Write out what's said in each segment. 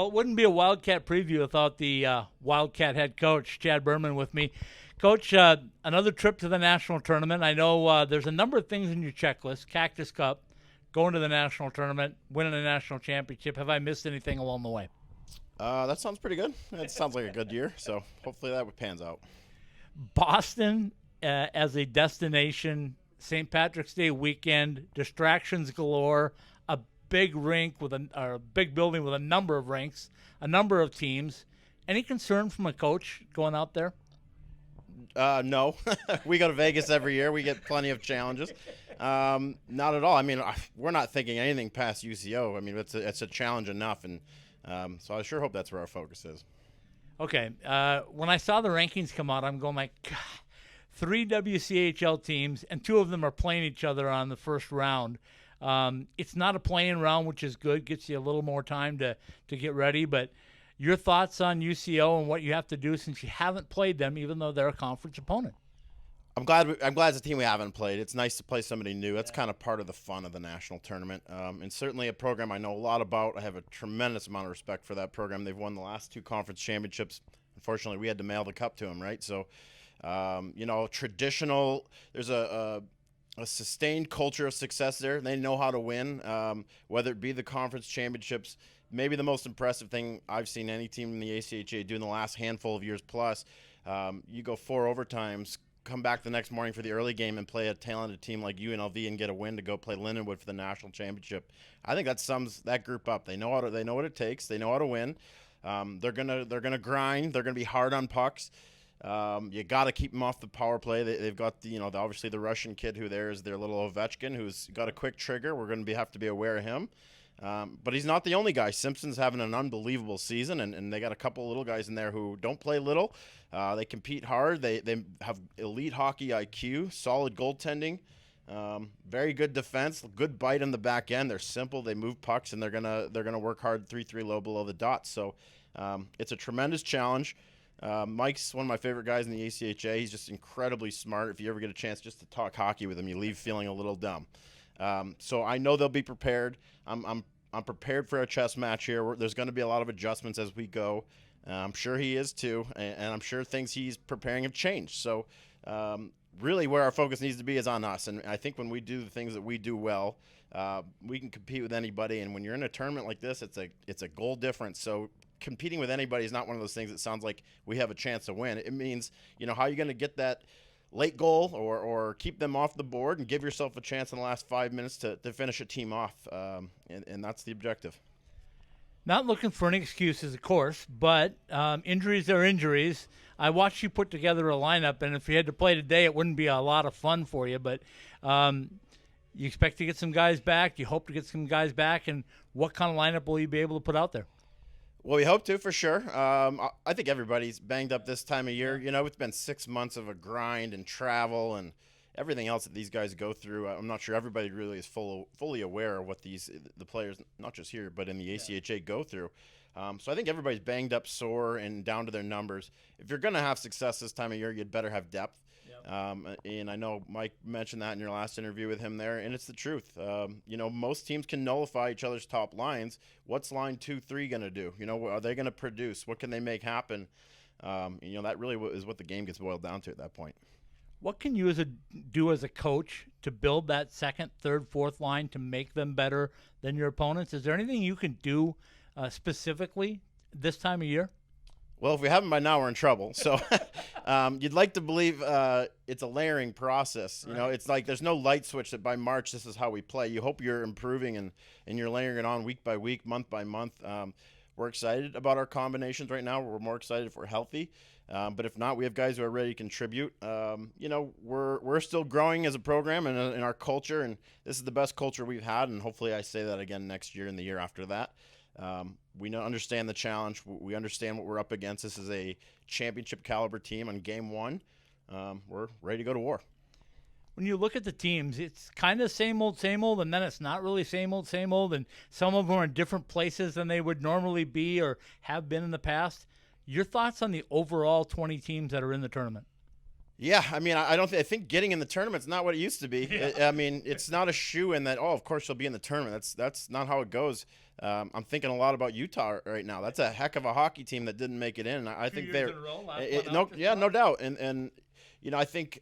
Well, it wouldn't be a Wildcat preview without the Wildcat head coach, Chad Berman, with me. Coach, another trip to the national tournament. I know there's a number of things in your checklist. Cactus Cup, going to the national tournament, winning a national championship. Have I missed anything along the way? That sounds pretty good. It sounds like a good year, so hopefully that pans out. Boston as a destination, St. Patrick's Day weekend, distractions galore, a big rink with a big building with a number of rinks, a number of teams. Any concern from a coach going out there? No. We go to Vegas every year. We get plenty of challenges. Not at all. I mean, we're not thinking anything past UCO. I mean, it's a challenge enough, and so I sure hope that's where our focus is. Okay. When I saw the rankings come out, I'm going like, God, 3 WCHL teams, and 2 of them are playing each other on the first round. It's not a playing round, which is good. Gets you a little more time to get ready. But your thoughts on UCO and what you have to do since you haven't played them, even though they're a conference opponent? I'm glad it's a team we haven't played. It's nice to play somebody new. That's kind of part of the fun of the national tournament, and certainly a program I know a lot about. I have a tremendous amount of respect for that program. They've won the last 2 conference championships. Unfortunately, we had to mail the cup to them, right? So, traditional. There's a sustained culture of success there. They know how to win, whether it be the conference championships. Maybe the most impressive thing I've seen any team in the ACHA do in the last handful of years plus. You go 4 overtimes, come back the next morning for the early game and play a talented team like UNLV and get a win to go play Lindenwood for the national championship. I think that sums that group up. They know what it takes. They know how to win. They're gonna grind. They're gonna be hard on pucks. You got to keep them off the power play. They've got obviously the Russian kid who there is their little Ovechkin who's got a quick trigger. We're going to have to be aware of him. But he's not the only guy. Simpson's having an unbelievable season, and they got a couple of little guys in there who don't play little. They compete hard. They have elite hockey IQ, solid goaltending, very good defense, good bite on the back end. They're simple. They move pucks, and they're gonna work hard 3-3 low below the dots. So it's a tremendous challenge. Mike's one of my favorite guys in the ACHA. He's just incredibly smart. If you ever get a chance just to talk hockey with him, you leave feeling a little dumb. So I know they'll be prepared. I'm prepared for a chess match here. There's going to be a lot of adjustments as we go. I'm sure he is too, and I'm sure things he's preparing have changed. So really where our focus needs to be is on us. And I think when we do the things that we do well, we can compete with anybody. And when you're in a tournament like this, it's a goal difference. So competing with anybody is not one of those things that sounds like we have a chance to win. It means, how are you going to get that late goal or keep them off the board and give yourself a chance in the last 5 minutes to finish a team off. And that's the objective. Not looking for any excuses, of course, but injuries are injuries. I watched you put together a lineup, and if you had to play today, it wouldn't be a lot of fun for you. But you expect to get some guys back. You hope to get some guys back. And what kind of lineup will you be able to put out there? Well, we hope to, for sure. I think everybody's banged up this time of year. It's been 6 months of a grind and travel and everything else that these guys go through. I'm not sure everybody really is fully aware of what the players, not just here, but in the ACHA go through. So I think everybody's banged up, sore, and down to their numbers. If you're going to have success this time of year, you'd better have depth. And I know Mike mentioned that in your last interview with him there, and it's the truth. Most teams can nullify each other's top lines. What's line 2-3 going to do? Are they going to produce? What can they make happen? That really is what the game gets boiled down to at that point. What can you do as a coach to build that second, third, fourth line to make them better than your opponents? Is there anything you can do specifically this time of year? Well, if we haven't by now, we're in trouble. So you'd like to believe it's a layering process. It's like there's no light switch that by March this is how we play. You hope you're improving and you're layering it on week by week, month by month. We're excited about our combinations right now. We're more excited if we're healthy. But if not, we have guys who are ready to contribute. We're still growing as a program and in our culture, and this is the best culture we've had, and hopefully I say that again next year and the year after that. We understand the challenge. We understand what we're up against. This is a championship caliber team on game 1. We're ready to go to war. When you look at the teams, it's kind of same old, and then it's not really same old, and some of them are in different places than they would normally be or have been in the past. Your thoughts on the overall 20 teams that are in the tournament? Yeah, I mean, I think getting in the tournament's not what it used to be. Yeah. I mean, it's not a shoe-in that, of course you'll be in the tournament. That's not how it goes. I'm thinking a lot about Utah right now. That's a heck of a hockey team that didn't make it in. I Two think years in a row, last one no, out just yeah, no about. doubt. And I think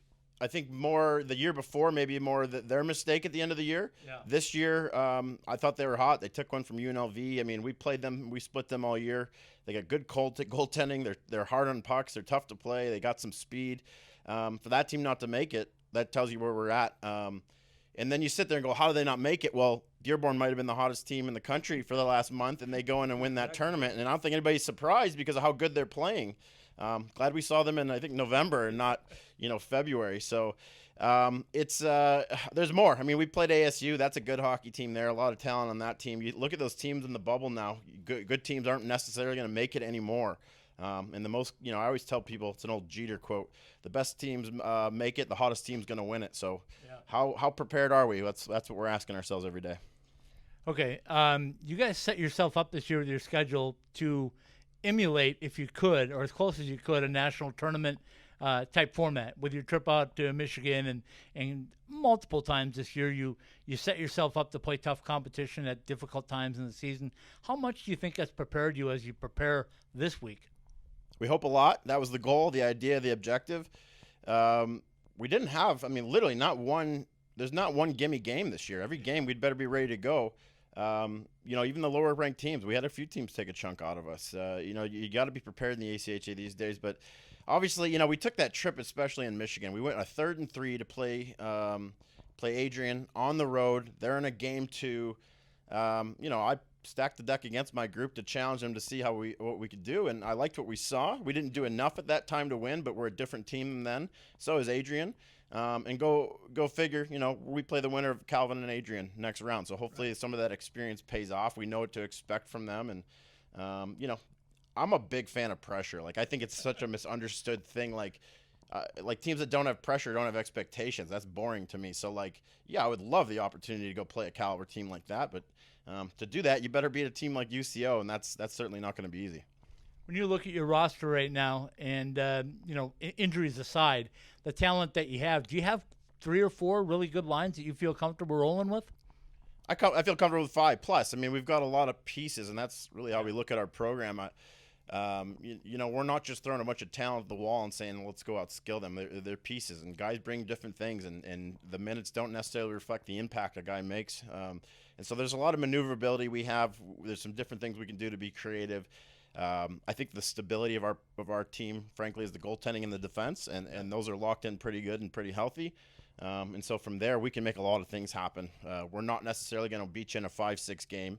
more the year before, maybe more their mistake at the end of the year. Yeah. This year, I thought they were hot. They took one from UNLV. I mean, we played them. We split them all year. They got good goaltending. They're hard on pucks. They're tough to play. They got some speed. For that team not to make it, that tells you where we're at. And then you sit there and go, how do they not make it? Well, Dearborn might have been the hottest team in the country for the last month, and they go in and win that tournament. And I don't think anybody's surprised because of how good they're playing. Glad we saw them in, I think, November and not, February. So there's more. I mean, we played ASU. That's a good hockey team there. A lot of talent on that team. You look at those teams in the bubble now. Good teams aren't necessarily going to make it anymore. And the most, I always tell people, it's an old Jeter quote, the best teams make it, the hottest team's going to win it. So Yeah. how prepared are we? That's what we're asking ourselves every day. Okay. You guys set yourself up this year with your schedule to emulate, if you could, or as close as you could, a national tournament type format with your trip out to Michigan and multiple times this year you set yourself up to play tough competition at difficult times in the season. How much do you think that's prepared you as you prepare this week? We hope a lot. That was the goal, the idea, the objective. We didn't have, literally not one. There's not one gimme game this year. Every game we'd better be ready to go. Even the lower ranked teams, we had a few teams take a chunk out of us. You got to be prepared in the ACHA these days. But obviously, we took that trip, especially in Michigan. We went a 3rd and 3 to play Adrian on the road. They're in a game 2. I stacked the deck against my group to challenge them to see what we could do, and I liked what we saw. We didn't do enough at that time to win, but we're a different team than then. So is Adrian. And go figure, we play the winner of Calvin and Adrian next round. So hopefully some of that experience pays off. We know what to expect from them. And, I'm a big fan of pressure. Like, I think it's such a misunderstood thing. Like teams that don't have pressure don't have expectations. That's boring to me. So, I would love the opportunity to go play a caliber team like that. But to do that, you better beat a team like UCO, and that's certainly not going to be easy. When you look at your roster right now and, injuries aside, the talent that you have, do you have 3 or 4 really good lines that you feel comfortable rolling with? I feel comfortable with 5+. We've got a lot of pieces, and that's really how we look at our program. We're not just throwing a bunch of talent at the wall and saying, let's go outskill them. They're pieces, and guys bring different things, and the minutes don't necessarily reflect the impact a guy makes. And so there's a lot of maneuverability we have. There's some different things we can do to be creative. I think the stability of our team, frankly, is the goaltending and the defense, and those are locked in pretty good and pretty healthy. And so from there, we can make a lot of things happen. We're not necessarily going to beat you in a 5-6 game.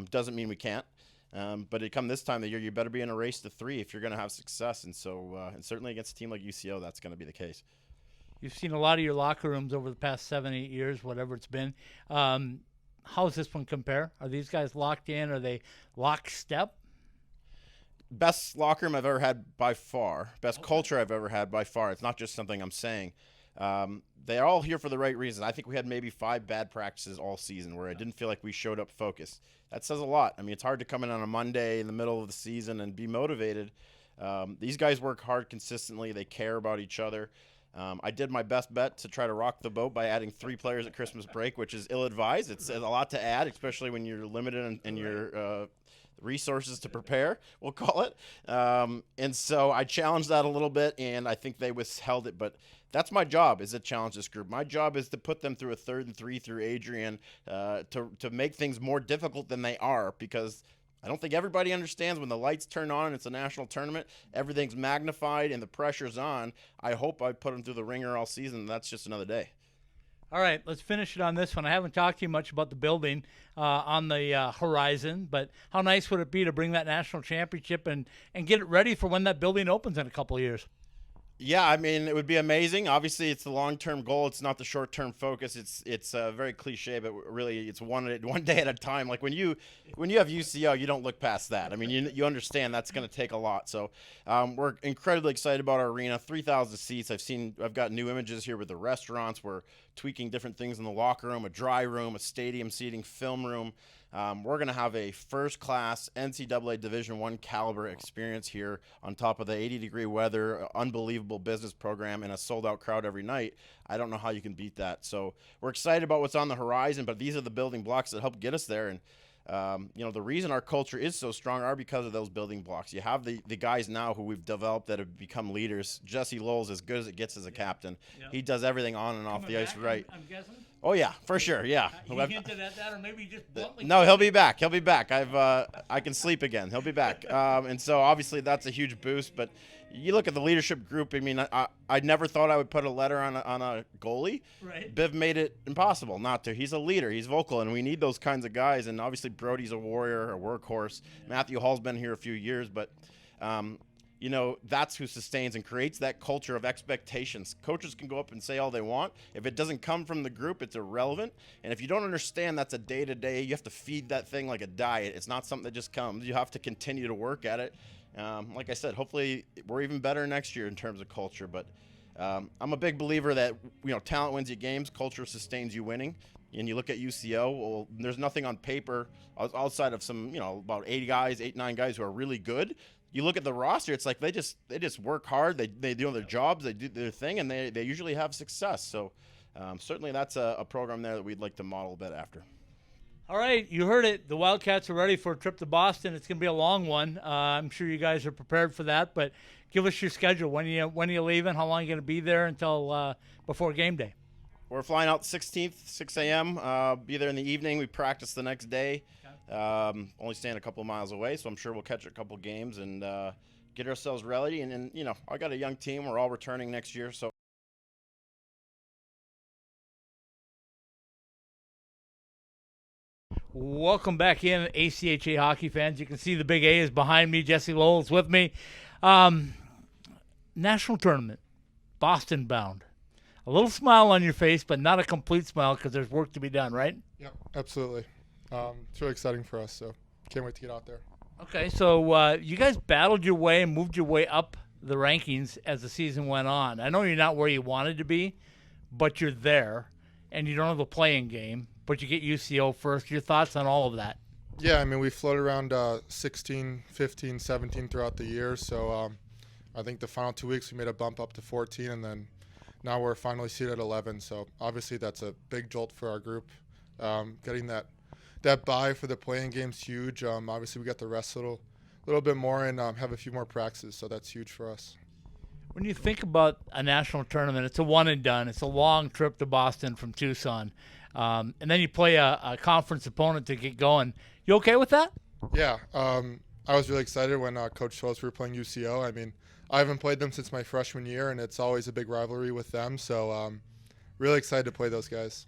Doesn't mean we can't. But come this time of the year, you better be in a race to 3 if you're going to have success. And so, and certainly against a team like UCO, that's going to be the case. You've seen a lot of your locker rooms over the past 7-8 years, whatever it's been. How does this one compare? Are these guys locked in? Are they lockstep? Best locker room I've ever had by far. Best culture I've ever had by far. It's not just something I'm saying. They're all here for the right reason. I think we had maybe 5 bad practices all season where I didn't feel like we showed up focused. That says a lot. It's hard to come in on a Monday in the middle of the season and be motivated. These guys work hard consistently. They care about each other. I did my best bet to try to rock the boat by adding 3 players at Christmas break, which is ill-advised. It's a lot to add, especially when you're limited in your resources to prepare, we'll call it. And so I challenged that a little bit, and I think they withheld it. But that's my job, is to challenge this group. My job is to put them through a 3rd and 3 through Adrian to make things more difficult than they are, because I don't think everybody understands when the lights turn on and it's a national tournament, everything's magnified and the pressure's on. I hope I put them through the ringer all season. That's just another day. All right, let's finish it on this one. I haven't talked to you much about the building on the horizon, but how nice would it be to bring that national championship and get it ready for when that building opens in a couple of years? Yeah, it would be amazing. Obviously, it's the long-term goal. It's not the short-term focus. It's very cliche, but really, it's one day at a time. Like when you have UCO, you don't look past that. You understand that's going to take a lot. So we're incredibly excited about our arena. 3,000 seats. I've got new images here with the restaurants. We're tweaking different things in the locker room, a dry room, a stadium seating, film room. We're going to have a first-class NCAA Division I caliber experience here on top of the 80-degree weather, unbelievable business program, and a sold-out crowd every night. I don't know how you can beat that. So we're excited about what's on the horizon, but these are the building blocks that help get us there. And the reason our culture is so strong are because of those building blocks. You have the guys now who we've developed that have become leaders. Jesse Lowell's as good as it gets as a captain. Yep. He does everything on and off the ice right. I'm guessing? Oh, yeah, for sure, yeah. He hinted at that, or maybe he just bluntly... No, he'll be back. He'll be back. I can sleep again. He'll be back. And so, obviously, that's a huge boost. But you look at the leadership group. I mean, I never thought I would put a letter on a goalie. Right. Biv made it impossible not to. He's a leader. He's vocal, and we need those kinds of guys. And, obviously, Brody's a warrior, a workhorse. Yeah. Matthew Hall's been here a few years, but... that's who sustains and creates that culture of expectations. Coaches can go up and say all they want. If it doesn't come from the group, it's irrelevant. And if you don't understand that's a day-to-day, you have to feed that thing like a diet. It's not something that just comes. You have to continue to work at it. Like I said, hopefully we're even better next year in terms of culture. But I'm a big believer that, talent wins you games, culture sustains you winning. And you look at UCO, well, there's nothing on paper outside of some, about 9 guys who are really good. You look at the roster, it's like they just work hard. They do their jobs, they do their thing, and they usually have success. So certainly that's a program there that we'd like to model a bit after. All right, you heard it. The Wildcats are ready for a trip to Boston. It's going to be a long one. I'm sure you guys are prepared for that. But give us your schedule. When are you leaving? How long are you going to be there until before game day? We're flying out 16th, 6 a.m. Be there in the evening. We practice the next day. Only staying a couple of miles away, so I'm sure we'll catch a couple games and get ourselves ready. And I got a young team. We're all returning next year, so. Welcome back in, ACHA hockey fans. You can see the big A is behind me. Jesse Lowell is with me. National tournament, Boston bound. A little smile on your face, but not a complete smile because there's work to be done, right? Yep, absolutely. It's really exciting for us, so can't wait to get out there. Okay, so you guys battled your way and moved your way up the rankings as the season went on. I know you're not where you wanted to be, but you're there, and you don't have a playing game, but you get UCO first. Your thoughts on all of that? Yeah, I mean, we floated around 16, 15, 17 throughout the year, so I think the final 2 weeks we made a bump up to 14, and then now we're finally seated at 11, so obviously that's a big jolt for our group. Getting that bye for the playing game's huge. Obviously, we got the rest a little bit more and have a few more practices, so that's huge for us. When you think about a national tournament, it's a one and done. It's a long trip to Boston from Tucson, and then you play a conference opponent to get going. You okay with that? Yeah, I was really excited when Coach told us we were playing UCO. I mean, I haven't played them since my freshman year, and it's always a big rivalry with them. So really excited to play those guys.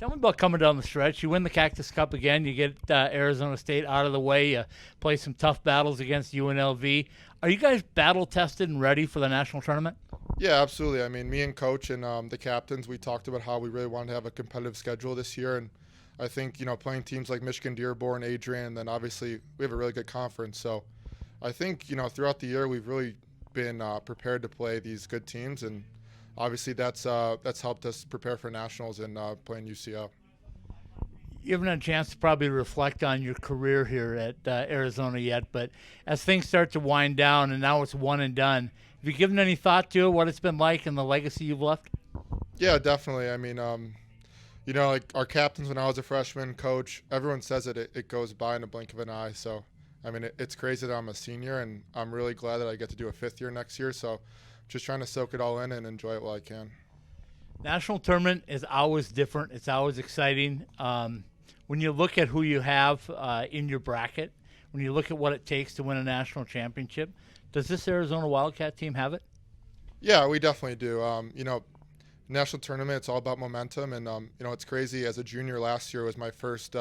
Tell me about coming down the stretch. You win the Cactus Cup again. You get Arizona State out of the way. You play some tough battles against UNLV. Are you guys battle-tested and ready for the national tournament? Yeah, absolutely. I mean, me and Coach and the captains, we talked about how we really wanted to have a competitive schedule this year. And I think, playing teams like Michigan, Dearborn, Adrian, and then obviously we have a really good conference. So I think, throughout the year we've really been prepared to play these good teams, and obviously that's helped us prepare for nationals and playing UCO. You haven't had a chance to probably reflect on your career here at Arizona yet, but as things start to wind down and now it's one and done, have you given any thought to what it's been like and the legacy you've left? Yeah, definitely. I mean, like our captains when I was a freshman, Coach, everyone says it goes by in a blink of an eye. So, I mean, it's crazy that I'm a senior, and I'm really glad that I get to do a fifth year next year. So just trying to soak it all in and enjoy it while I can. National tournament is always different. It's always exciting. When you look at who you have in your bracket, when you look at what it takes to win a national championship, does this Arizona Wildcat team have it? Yeah, we definitely do. National tournament, it's all about momentum. And, it's crazy. As a junior last year was my first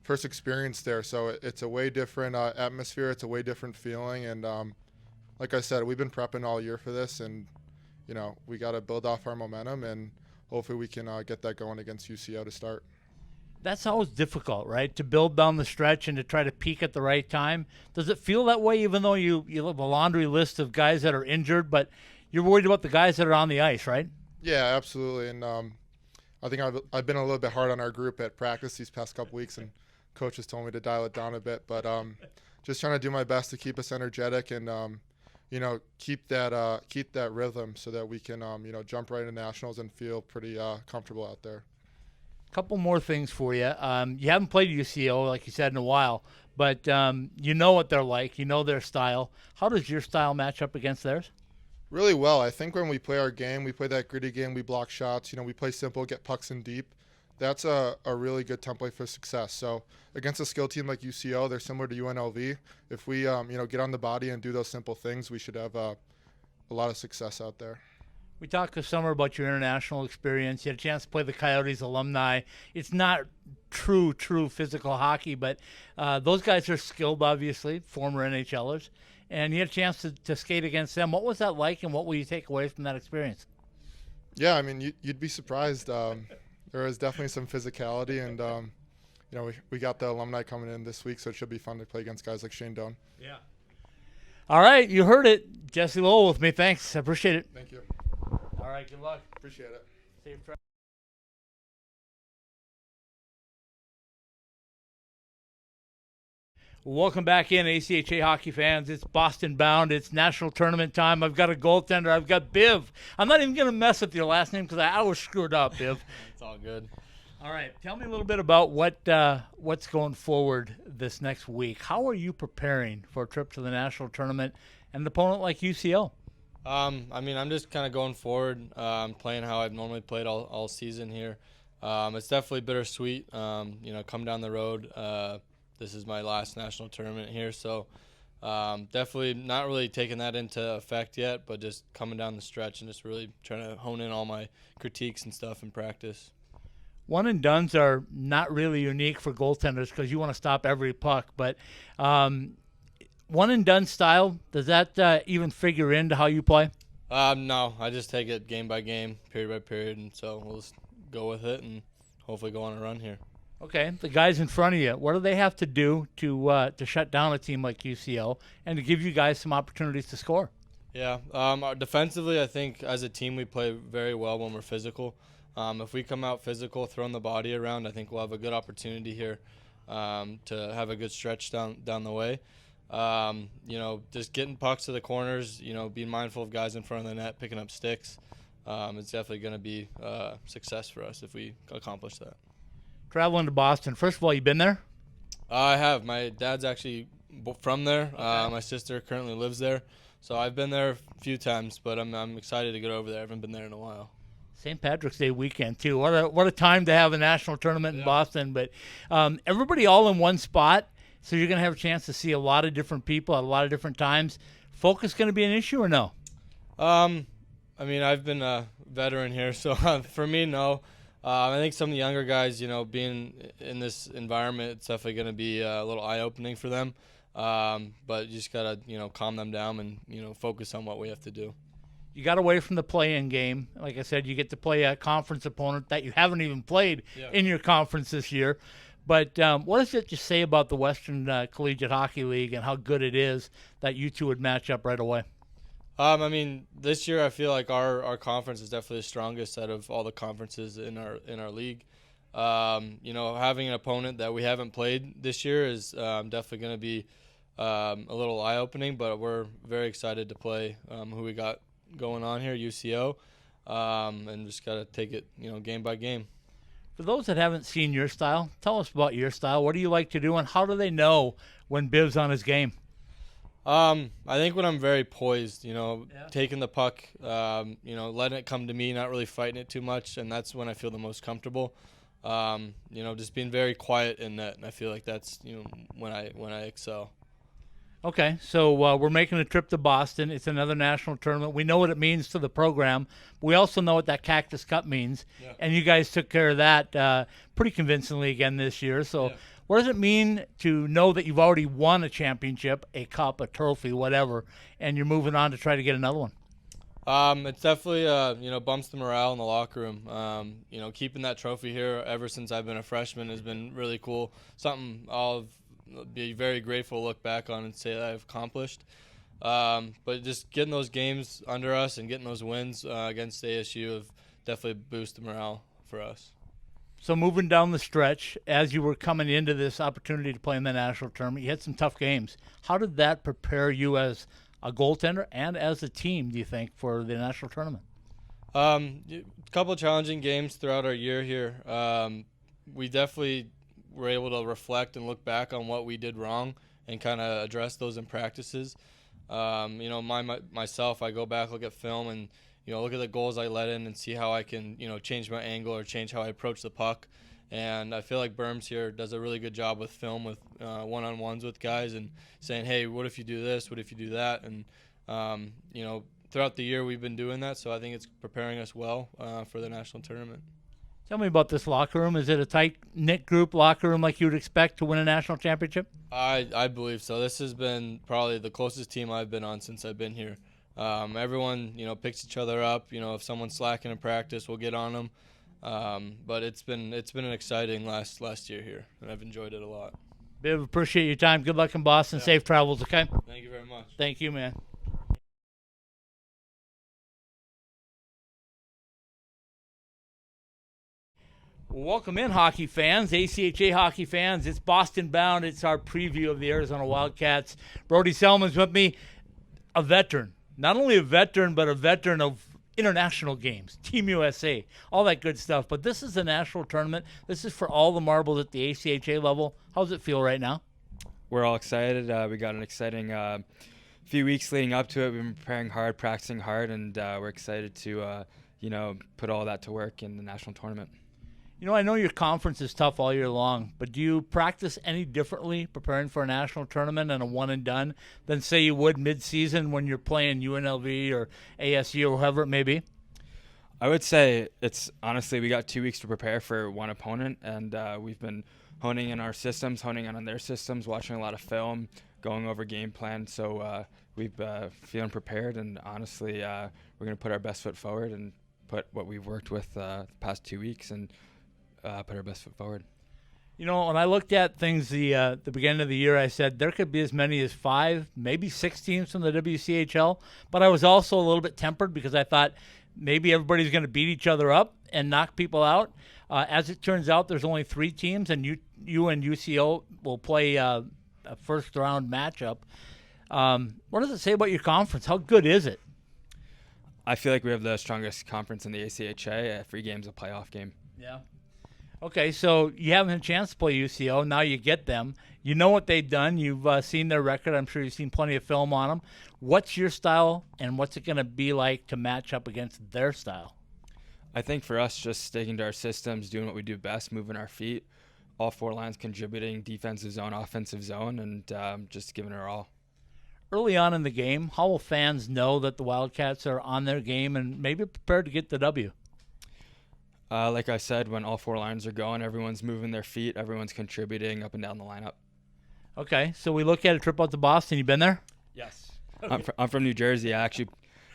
experience there. So it's a way different atmosphere. It's a way different feeling. And like I said, we've been prepping all year for this. And, we got to build off our momentum. And hopefully we can get that going against UCO to start. That's always difficult, right? To build down the stretch and to try to peak at the right time. Does it feel that way even though you have a laundry list of guys that are injured, but you're worried about the guys that are on the ice, right? Yeah, absolutely. And I think I've been a little bit hard on our group at practice these past couple weeks, and coaches told me to dial it down a bit. But just trying to do my best to keep us energetic and keep that rhythm so that we can jump right into nationals and feel pretty comfortable out there. Couple more things for you. You haven't played UCO, like you said, in a while, but you know what they're like. You know their style. How does your style match up against theirs? Really well. I think when we play our game, we play that gritty game, we block shots, we play simple, get pucks in deep. That's a really good template for success. So against a skill team like UCO, they're similar to UNLV. If we get on the body and do those simple things, we should have a lot of success out there. We talked this summer about your international experience. You had a chance to play the Coyotes alumni. It's not true physical hockey, but those guys are skilled, obviously, former NHLers. And you had a chance to skate against them. What was that like, and what will you take away from that experience? Yeah, I mean, you'd be surprised. There was definitely some physicality, and we got the alumni coming in this week, so it should be fun to play against guys like Shane Doan. Yeah. All right, you heard it. Jesse Lowell with me. Thanks. I appreciate it. Thank you. All right, good luck. Appreciate it. Safe travel. Welcome back in, ACHA hockey fans. It's Boston bound. It's national tournament time. I've got a goaltender. I've got Biv. I'm not even going to mess with your last name because I was screwed up, Biv. It's all good. All right. Tell me a little bit about what's going forward this next week. How are you preparing for a trip to the national tournament and an opponent like UCO? I'm just kind of going forward, playing how I've normally played all season here. It's definitely bittersweet. Come down the road. This is my last national tournament here, so definitely not really taking that into effect yet, but just coming down the stretch and just really trying to hone in all my critiques and stuff in practice. One and dones are not really unique for goaltenders because you want to stop every puck, but one and done style, does that even figure into how you play? No, I just take it game by game, period by period, and so we'll just go with it and hopefully go on a run here. Okay, the guys in front of you, what do they have to do to shut down a team like UCO and to give you guys some opportunities to score? Yeah, defensively, I think as a team we play very well when we're physical. If we come out physical, throwing the body around, I think we'll have a good opportunity here to have a good stretch down the way. Just getting pucks to the corners, being mindful of guys in front of the net, picking up sticks. It's definitely going to be success for us if we accomplish that. Traveling to Boston, first of all, you been there? I have. My dad's actually from there. Okay. My sister currently lives there. So I've been there a few times, but I'm excited to get over there. I haven't been there in a while. St. Patrick's Day weekend, too. What a time to have a national tournament in Boston. But everybody all in one spot, so you're going to have a chance to see a lot of different people at a lot of different times. Focus going to be an issue or no? I've been a veteran here, so for me, no. I think some of the younger guys, being in this environment, it's definitely going to be a little eye-opening for them. But you just got to, calm them down and, focus on what we have to do. You got away from the play-in game. Like I said, you get to play a conference opponent that you haven't even played in your conference this year. But what does it just say about the Western Collegiate Hockey League and how good it is that you two would match up right away? This year I feel like our conference is definitely the strongest out of all the conferences in our league. Having an opponent that we haven't played this year is definitely going to be a little eye-opening, but we're very excited to play who we got going on here, UCO, and just got to take it, game by game. For those that haven't seen your style, tell us about your style. What do you like to do, and how do they know when Biv's on his game? I think when I'm very poised, taking the puck, letting it come to me, not really fighting it too much, and that's when I feel the most comfortable. Just being very quiet in net, and I feel like that's when I excel. Okay, so we're making a trip to Boston. It's another national tournament. We know what it means to the program. We also know what that Cactus Cup means, and you guys took care of that pretty convincingly again this year. So what does it mean to know that you've already won a championship, a cup, a trophy, whatever, and you're moving on to try to get another one? It's definitely, bumps the morale in the locker room. Keeping that trophy here ever since I've been a freshman has been really cool. Something I'll be very grateful to look back on and say that I've accomplished. But just getting those games under us and getting those wins against ASU have definitely boosted morale for us. So moving down the stretch, as you were coming into this opportunity to play in the national tournament, you had some tough games. How did that prepare you as a goaltender and as a team, do you think, for the national tournament? A couple of challenging games throughout our year here. We definitely were able to reflect and look back on what we did wrong and kind of address those in practices. Myself, I go back, look at film, and look at the goals I let in and see how I can change my angle or change how I approach the puck. And I feel like Berms here does a really good job with film, with one-on-ones with guys, and saying, hey, what if you do this? What if you do that? And throughout the year we've been doing that, so I think it's preparing us well for the national tournament. Tell me about this locker room. Is it a tight-knit group locker room like you would expect to win a national championship? I believe so. This has been probably the closest team I've been on since I've been here. Everyone, picks each other up. If someone's slacking in practice, we'll get on them. But it's been an exciting last year here, and I've enjoyed it a lot. Biv, appreciate your time. Good luck in Boston. Yeah. Safe travels, okay? Thank you very much. Thank you, man. Welcome in, hockey fans, ACHA hockey fans. It's Boston bound. It's our preview of the Arizona Wildcats. Brody Selman's with me, a veteran. Not only a veteran, but a veteran of international games, Team USA, all that good stuff. But this is a national tournament. This is for all the marbles at the ACHA level. How does it feel right now? We're all excited. We got an exciting few weeks leading up to it. We've been preparing hard, practicing hard, and we're excited to, put all that to work in the national tournament. I know your conference is tough all year long, but do you practice any differently preparing for a national tournament and a one-and-done than, say, you would mid-season when you're playing UNLV or ASU or whoever it may be? I would say it's honestly, we got 2 weeks to prepare for one opponent, and we've been honing in our systems, honing in on their systems, watching a lot of film, going over game plan. So we've feeling prepared, and honestly, we're going to put our best foot forward and put what we've worked with the past 2 weeks and put our best foot forward. When I looked at things the beginning of the year, I said there could be as many as 5, maybe 6 teams from the WCHL. But I was also a little bit tempered because I thought maybe everybody's going to beat each other up and knock people out. As it turns out, there's only 3 teams, and you and UCO will play a first-round matchup. What does it say about your conference? How good is it? I feel like we have the strongest conference in the ACHA. Every game's a playoff game. Yeah. Okay, so you haven't had a chance to play UCO. Now you get them. You know what they've done. You've seen their record. I'm sure you've seen plenty of film on them. What's your style, and what's it going to be like to match up against their style? I think for us, just sticking to our systems, doing what we do best, moving our feet, all 4 lines contributing, defensive zone, offensive zone, and just giving it our all. Early on in the game, how will fans know that the Wildcats are on their game and maybe prepared to get the W? Like I said, when all 4 lines are going, everyone's moving their feet, everyone's contributing up and down the lineup. Okay, so we look at a trip out to Boston. You been there? Yes. I'm from New Jersey. I actually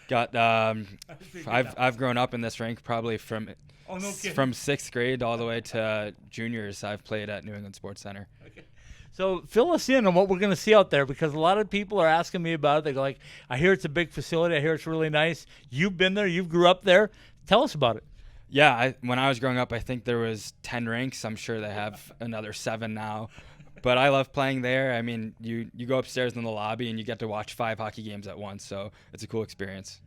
got. I've grown up in this rink probably from 6th grade all the way to juniors. I've played at New England Sports Center. Okay. So fill us in on what we're going to see out there, because a lot of people are asking me about it. They go like, I hear it's a big facility. I hear it's really nice. You've been there. You grew up there. Tell us about it. Yeah, when I was growing up, I think there was 10 rinks. I'm sure they have another 7 now. But I love playing there. I mean, you go upstairs in the lobby and you get to watch 5 hockey games at once, so it's a cool experience.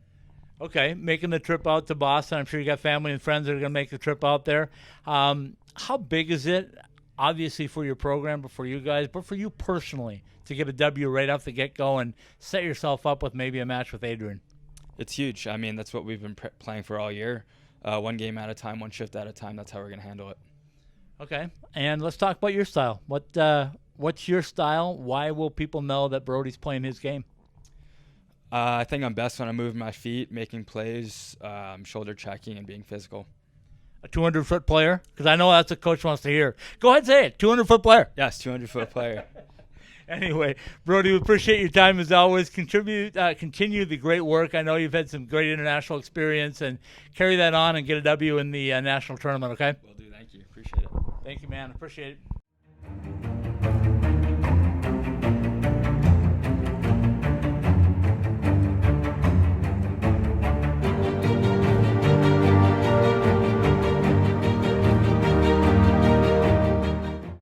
Okay, making the trip out to Boston. I'm sure you got family and friends that are going to make the trip out there. How big is it, obviously for your program, but for you guys, but for you personally, to get a W right off the get-go and set yourself up with maybe a match with Adrian? It's huge. I mean, that's what we've been playing for all year. 1 game at a time, 1 shift at a time. That's how we're going to handle it. Okay, and let's talk about your style. What's your style? Why will people know that Brody's playing his game? I think I'm best when I'm moving my feet, making plays, shoulder checking, and being physical. A 200-foot player? Because I know that's what Coach wants to hear. Go ahead and say it. 200-foot player. Yes, 200-foot player. Anyway, Brody, we appreciate your time as always. Continue the great work. I know you've had some great international experience, and carry that on and get a W in the national tournament, okay? Will do. Thank you. Appreciate it. Thank you, man. Appreciate it.